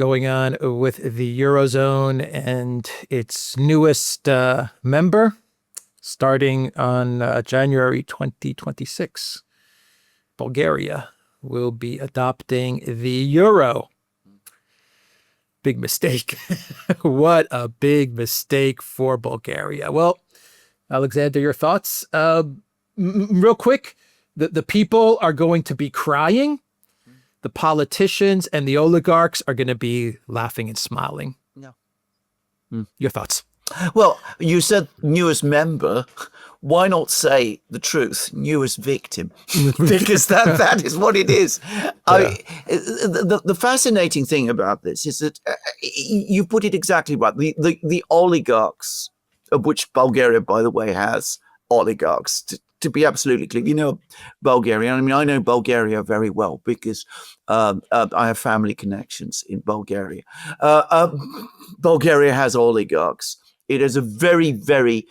going on with the Eurozone and its newest member starting on January 2026. Bulgaria will be adopting the euro. Big mistake. What a big mistake for Bulgaria. Well, Alexander, your thoughts? Real quick, the people are going to be crying. The politicians and the oligarchs are going to be laughing and smiling. No. Your thoughts? Well, you said newest member. Why not say the truth? Newest victim, because that is what it is. Yeah. The fascinating thing about this is that you put it exactly right. The oligarchs, of which Bulgaria, by the way, has oligarchs. To be absolutely clear, you know Bulgaria. I mean, I know Bulgaria very well because I have family connections in Bulgaria. Bulgaria has oligarchs. It is a very, very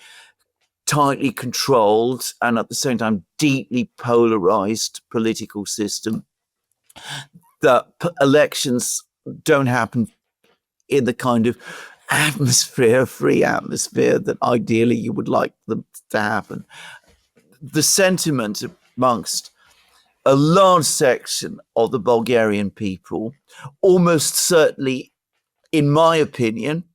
tightly controlled and at the same time deeply polarized political system. The elections don't happen in the kind of free atmosphere that ideally you would like them to happen. The sentiment amongst a large section of the Bulgarian people, almost certainly, in my opinion,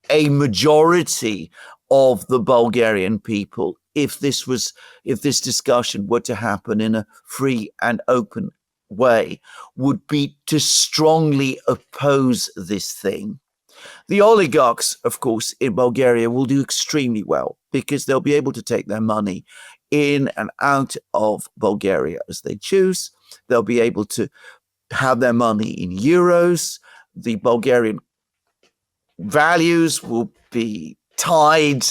a majority of the Bulgarian people, if this discussion were to happen in a free and open way, would be to strongly oppose this thing. The oligarchs, of course, in Bulgaria will do extremely well because they'll be able to take their money in and out of Bulgaria as they choose. They'll be able to have their money in euros. The Bulgarian values will be tied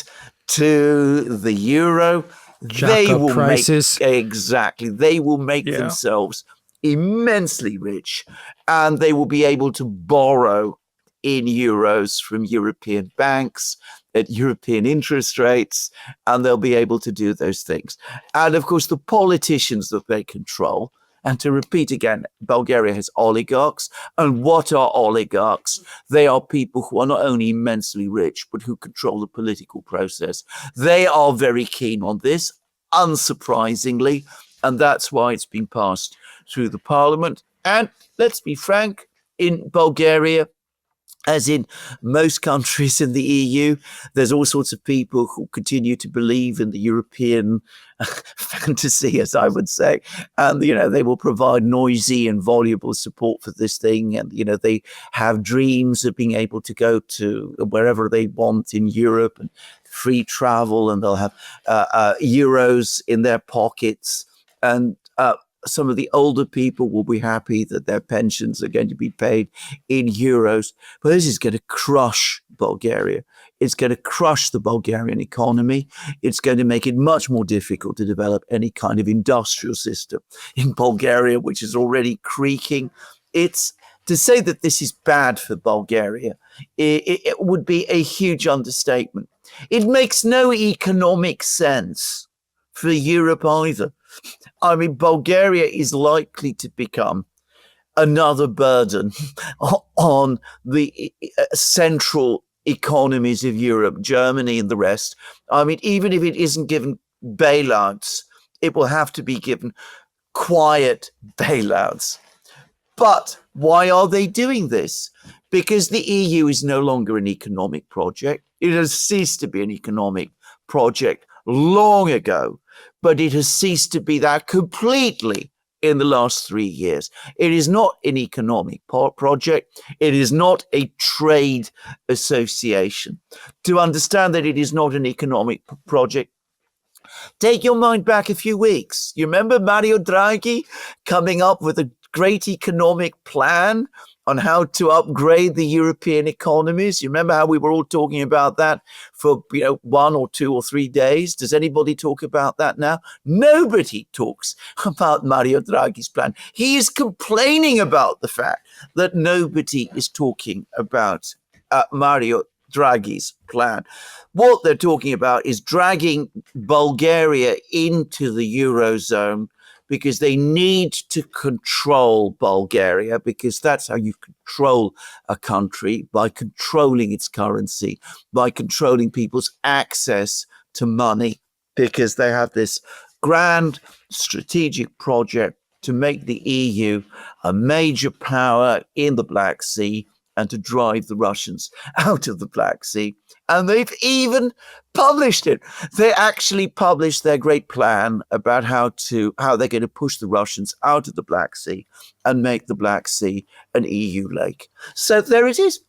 to the euro. They will prices. They will make themselves immensely rich, and they will be able to borrow in euros from European banks at European interest rates, and they'll be able to do those things. And of course, the politicians that they control, and to repeat again, Bulgaria has oligarchs. And what are oligarchs? They are people who are not only immensely rich, but who control the political process. They are very keen on this, unsurprisingly, and that's why it's been passed through the parliament. And let's be frank, in Bulgaria, as in most countries in the EU, there's all sorts of people who continue to believe in the European fantasy, as I would say. And, they will provide noisy and voluble support for this thing. And, they have dreams of being able to go to wherever they want in Europe and free travel, and they'll have euros in their pockets. And some of the older people will be happy that their pensions are going to be paid in euros. But this is going to crush Bulgaria. It's going to crush the Bulgarian economy. It's going to make it much more difficult to develop any kind of industrial system in Bulgaria, which is already creaking. It's to say that this is bad for Bulgaria, it would be a huge understatement. It makes no economic sense for Europe either. I mean, Bulgaria is likely to become another burden on the central economies of Europe, Germany and the rest. I mean, even if it isn't given bailouts, it will have to be given quiet bailouts. But why are they doing this? Because the EU is no longer an economic project. It has ceased to be an economic project long ago. But it has ceased to be that completely in the last 3 years. It is not an economic project. It is not a trade association. To understand that it is not an economic project, take your mind back a few weeks. You remember Mario Draghi coming up with a great economic plan on how to upgrade the European economies? You remember how we were all talking about that for 1 or 2 or 3 days? Does anybody talk about that now? Nobody talks about Mario Draghi's plan. He is complaining about the fact that nobody is talking about Mario Draghi's plan. What they're talking about is dragging Bulgaria into the Eurozone because they need to control Bulgaria, because that's how you control a country, by controlling its currency, by controlling people's access to money, because they have this grand strategic project to make the EU a major power in the Black Sea and to drive the Russians out of the Black Sea. And they've even published it. They actually published their great plan about how they're going to push the Russians out of the Black Sea and make the Black Sea an EU lake. So there it is.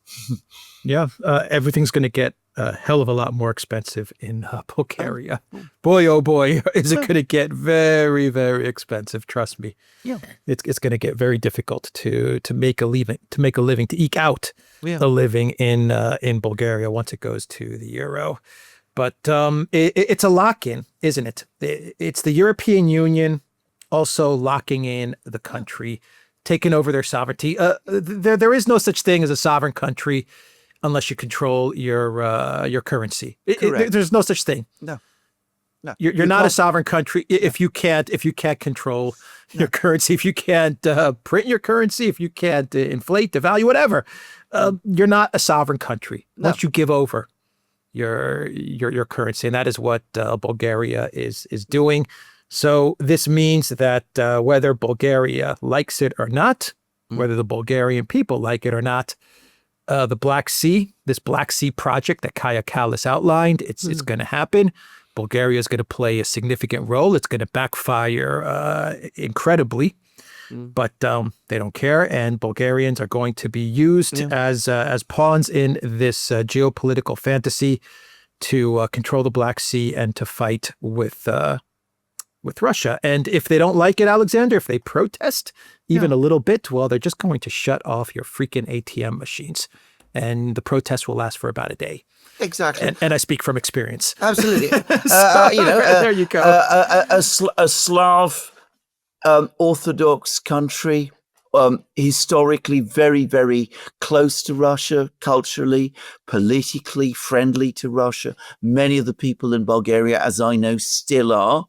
Yeah, everything's going to get a hell of a lot more expensive in Bulgaria. Boy, oh boy, is it going to get very, very expensive. Trust me. Yeah, it's going to get very difficult to make a living, to eke out Yeah. a living in Bulgaria once it goes to the euro. But it's a lock-in, isn't it? It's the European Union also locking in the country, taking over their sovereignty. There is no such thing as a sovereign country unless you control your currency. Correct. There's no such thing. No. You're not a sovereign country if you can't control your currency, if you can't print your currency, if you can't inflate the value, whatever. You're not a sovereign country once you give over your currency, and that is what Bulgaria is doing. So this means that whether Bulgaria likes it or not, whether the Bulgarian people like it or not, the Black Sea, this Black Sea project that Kaja Kallas outlined, it's going to happen. Bulgaria is going to play a significant role. It's going to backfire incredibly, but they don't care. And Bulgarians are going to be used as pawns in this geopolitical fantasy to control the Black Sea and to fight with Russia. And if they don't like it, Alexander, if they protest even a little bit, well, they're just going to shut off your freaking ATM machines. And the protest will last for about a day. Exactly. And I speak from experience. Absolutely. There you go. A Slav Orthodox country, historically very, very close to Russia, culturally, politically friendly to Russia. Many of the people in Bulgaria, as I know, still are.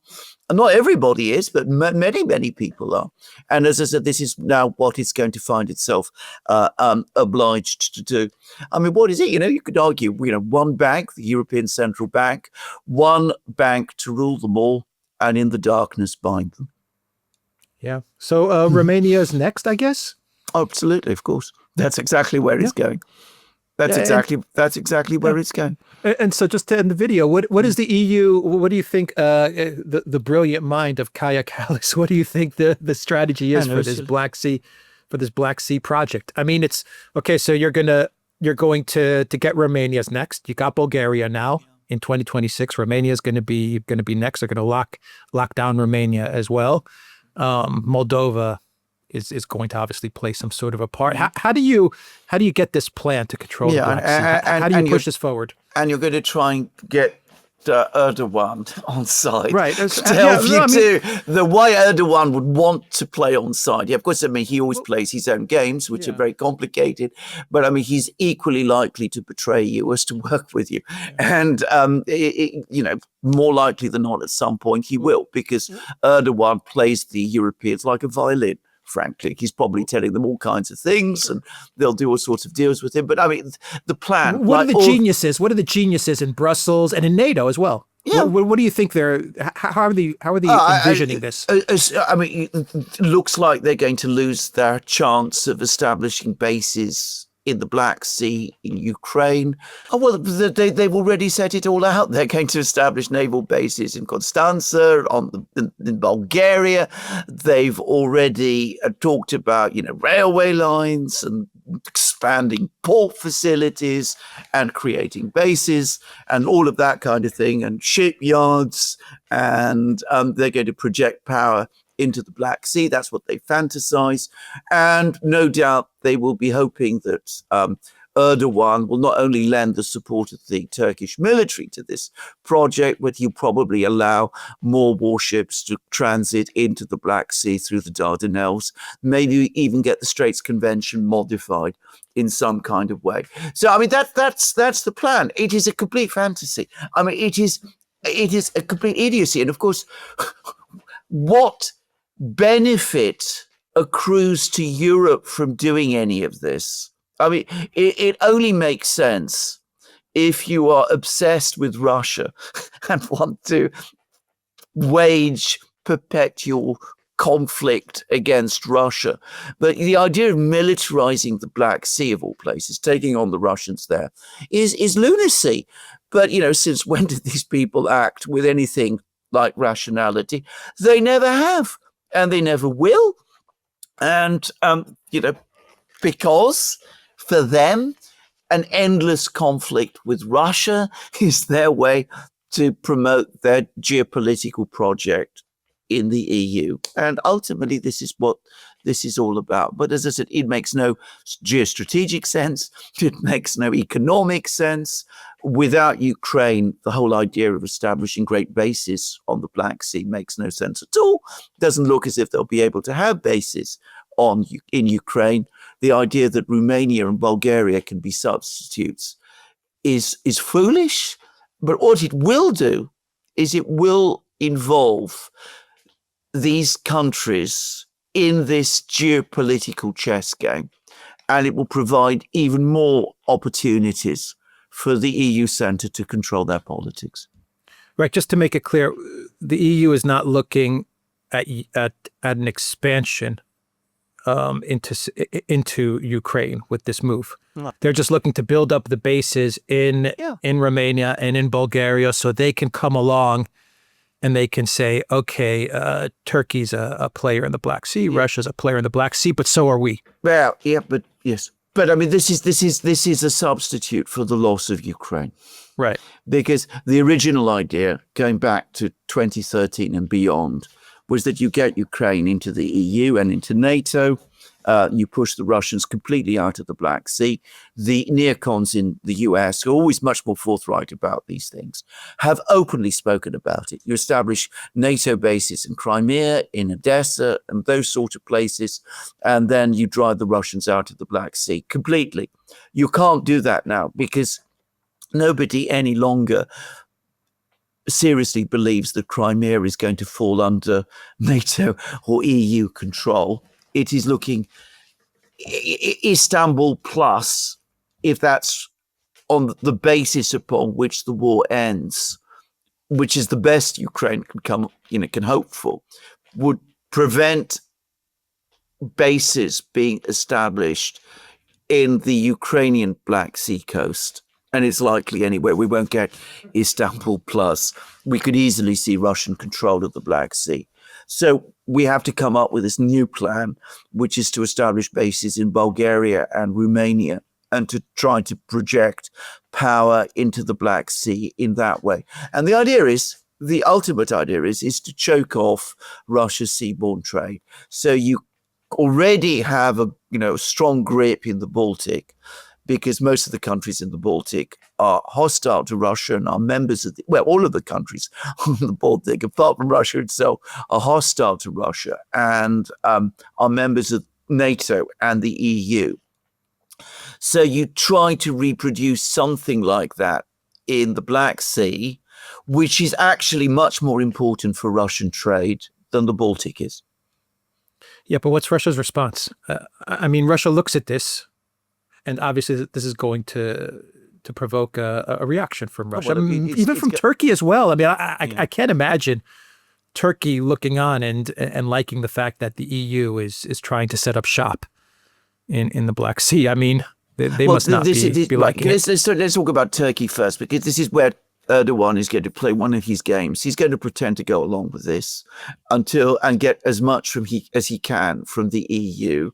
Not everybody is, but many, many people are. And as I said, this is now what it's going to find itself obliged to do. I mean, what is it? You could argue, one bank, the European Central Bank, one bank to rule them all, and in the darkness bind them. Yeah. So Romania's next, I guess? Absolutely, of course. That's exactly where it's going. That's exactly where it's going. And so just to end the video, what is the EU, what do you think the brilliant mind of Kaja Kallas, what do you think the strategy is for this Black Sea project? I mean, it's okay, so you're going to get Romania's next. You got Bulgaria now in 2026. Romania is going to be next. They're going to lock down Romania as well. Moldova is going to obviously play some sort of a part. How do you get this plan to control the Black Sea? How do you push this forward? And you're going to try and get Erdogan on side, right? To help you. The way Erdogan would want to play on side. Yeah, of course. I mean, he always plays his own games, which are very complicated. But I mean, he's equally likely to betray you as to work with you, and more likely than not, at some point he will, because Erdogan plays the Europeans like a violin. Frankly, he's probably telling them all kinds of things, and they'll do all sorts of deals with him. But I mean, the plan. What are the geniuses? What are the geniuses in Brussels and in NATO as well? Yeah. What do you think they're? How are they envisioning this? I mean, it looks like they're going to lose their chance of establishing bases in the Black Sea, in Ukraine. Oh, well, they've already set it all out. They're going to establish naval bases in Constanza, in Bulgaria. They've already talked about, railway lines and expanding port facilities and creating bases and all of that kind of thing, and shipyards. And they're going to project power into the Black Sea. That's what they fantasize. And no doubt they will be hoping that Erdogan will not only lend the support of the Turkish military to this project, but he'll probably allow more warships to transit into the Black Sea through the Dardanelles, maybe even get the Straits Convention modified in some kind of way. So, I mean, that's the plan. It is a complete fantasy. I mean, it is a complete idiocy. And of course, what benefit accrues to Europe from doing any of this. I mean, it only makes sense if you are obsessed with Russia and want to wage perpetual conflict against Russia. But the idea of militarizing the Black Sea, of all places, taking on the Russians there, is lunacy. But, since when did these people act with anything like rationality? They never have, and they never will. And, because for them, an endless conflict with Russia is their way to promote their geopolitical project in the EU. And ultimately, this is what this is all about. But as I said, it makes no geostrategic sense. It makes no economic sense. Without Ukraine, the whole idea of establishing great bases on the Black Sea makes no sense at all. Doesn't look as if they'll be able to have bases in Ukraine. The idea that Romania and Bulgaria can be substitutes is foolish. But what it will do is it will involve these countries in this geopolitical chess game, and it will provide even more opportunities for the EU centre to control their politics. Right. Just to make it clear, the EU is not looking at an expansion into Ukraine with this move. No. They're just looking to build up the bases in Romania and in Bulgaria so they can come along and they can say, okay, Turkey's a player in the Black Sea, Russia's a player in the Black Sea, but so are we. Well, yeah, but yes. But I mean, this is a substitute for the loss of Ukraine. Right. Because the original idea, going back to 2013 and beyond, was that you get Ukraine into the EU and into NATO. You push the Russians completely out of the Black Sea. The neocons in the US, who are always much more forthright about these things, have openly spoken about it. You establish NATO bases in Crimea, in Odessa, and those sort of places, and then you drive the Russians out of the Black Sea completely. You can't do that now because nobody any longer seriously believes that Crimea is going to fall under NATO or EU control. It is looking Istanbul plus, if that's on the basis upon which the war ends, which is the best Ukraine can hope for, would prevent bases being established in the Ukrainian Black Sea coast. And it's likely anyway, we won't get Istanbul plus. We could easily see Russian control of the Black Sea. So we have to come up with this new plan, which is to establish bases in Bulgaria and Romania and to try to project power into the Black Sea in that way. And the ultimate idea is to choke off Russia's seaborne trade. So you already have a strong grip in the Baltic, because most of the countries in the Baltic are hostile to Russia and are members of all of the countries on the Baltic, apart from Russia itself, are hostile to Russia and are members of NATO and the EU. So you try to reproduce something like that in the Black Sea, which is actually much more important for Russian trade than the Baltic is. Yeah, but what's Russia's response? Russia looks at this, and obviously this is going to provoke a reaction from Russia, even from Turkey as well. I can't imagine Turkey looking on and liking the fact that the EU is trying to set up shop in the Black Sea. They must not be liking it. Let's talk about Turkey first, because this is where Erdogan is going to play one of his games. He's going to pretend to go along with this and get as much as he can from the EU.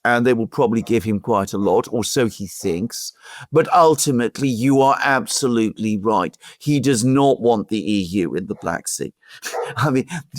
And they will probably give him quite a lot, or so he thinks. But ultimately, you are absolutely right. He does not want the EU in the Black Sea.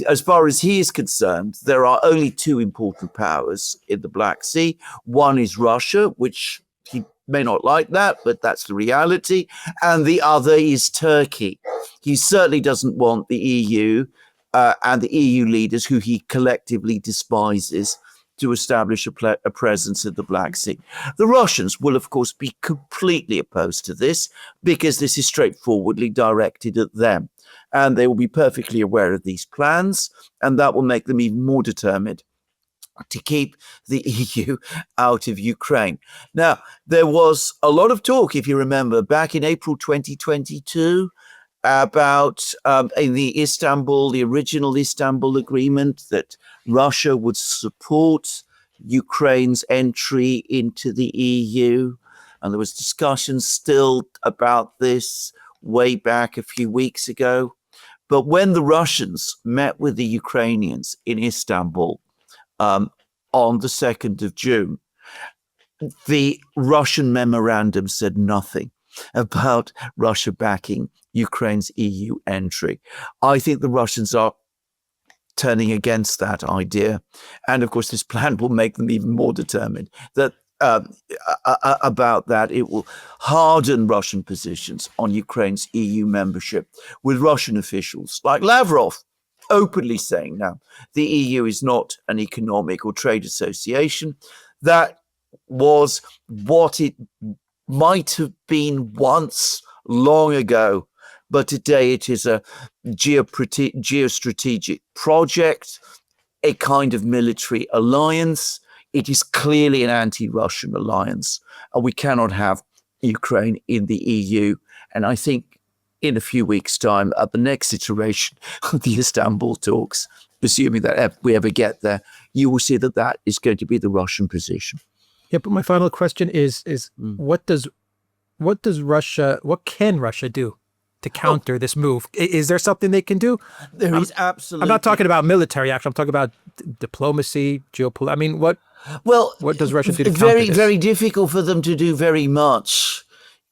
As far as he is concerned, there are only two important powers in the Black Sea. One is Russia, which he may not like that, but that's the reality. And the other is Turkey. He certainly doesn't want the EU and the EU leaders, who he collectively despises, to establish a presence in the Black Sea. The Russians will, of course, be completely opposed to this, because this is straightforwardly directed at them. and they will be perfectly aware of these plans, and that will make them even more determined to keep the EU out of Ukraine. Now, there was a lot of talk, if you remember, back in April 2022 about in the original Istanbul agreement, that Russia would support Ukraine's entry into the EU. And there was discussion still about this way back a few weeks ago. But when the Russians met with the Ukrainians in Istanbul, on the 2nd of June, the Russian memorandum said nothing about Russia backing Ukraine's EU entry. I think the Russians are turning against that idea. And of course, this plan will make them even more determined that about that. It will harden Russian positions on Ukraine's EU membership, with Russian officials like Lavrov openly saying now the EU is not an economic or trade association. That was what it might have been once long ago, but today it is a geostrategic project, a kind of military alliance. It is clearly an anti-Russian alliance, and we cannot have Ukraine in the EU. And I think in a few weeks' time, at the next iteration of the Istanbul talks, assuming that we ever get there, you will see that that is going to be the Russian position. Yeah, but my final question is what can Russia do to counter this move? Is there something they can do? There is absolutely. I'm not talking about military action. I'm talking about diplomacy, geopolitics. I mean, what does Russia do to counter this? Very difficult for them to do very much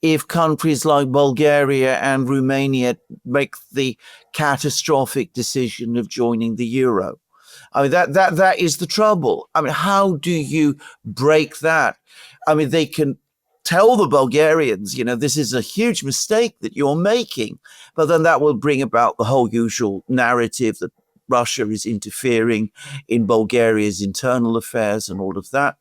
if countries like Bulgaria and Romania make the catastrophic decision of joining the euro. I mean, that is the trouble. I mean, how do you break that? I mean, they can tell the Bulgarians, this is a huge mistake that you're making, but then that will bring about the whole usual narrative that Russia is interfering in Bulgaria's internal affairs and all of that.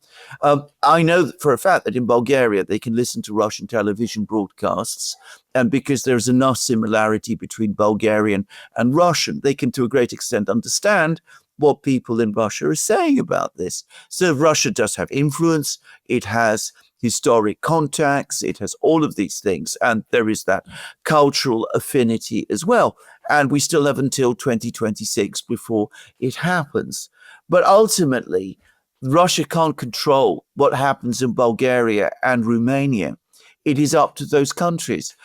I know for a fact that in Bulgaria, they can listen to Russian television broadcasts, and because there's enough similarity between Bulgarian and Russian, they can to a great extent understand what people in Russia are saying about this. So Russia does have influence. It has historic contacts. It has all of these things. And there is that cultural affinity as well. And we still have until 2026 before it happens. But ultimately, Russia can't control what happens in Bulgaria and Romania. It is up to those countries.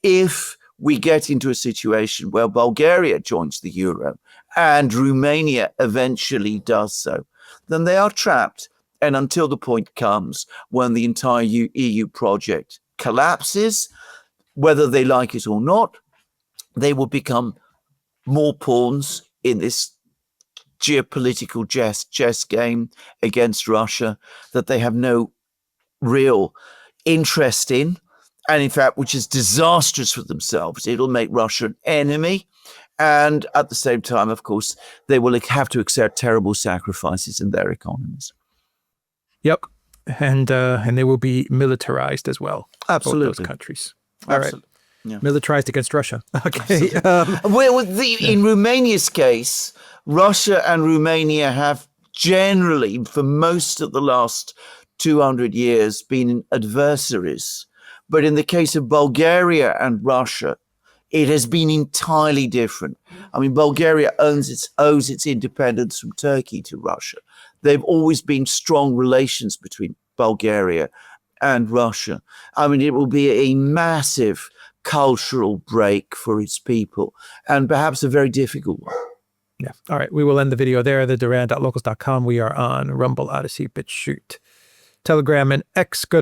If we get into a situation where Bulgaria joins the euro and Romania eventually does so, then they are trapped. And until the point comes when the entire EU project collapses, whether they like it or not, they will become more pawns in this geopolitical chess game against Russia that they have no real interest in. And in fact, which is disastrous for themselves. It'll make Russia an enemy. And at the same time, of course, they will have to accept terrible sacrifices in their economies. Yep. And they will be militarized as well. Absolutely. Both those countries. All right. Yeah. Militarized against Russia. Okay. In Romania's case, Russia and Romania have generally, for most of the last 200 years, been adversaries. But in the case of Bulgaria and Russia, it has been entirely different. I mean, Bulgaria owes its independence from Turkey to Russia. They've always been strong relations between Bulgaria and Russia. I mean, it will be a massive cultural break for its people, and perhaps a very difficult one. Yeah. All right. We will end the video there. The Duran.locals.com. We are on Rumble, Odyssey, BitChute, Telegram, and X. Good.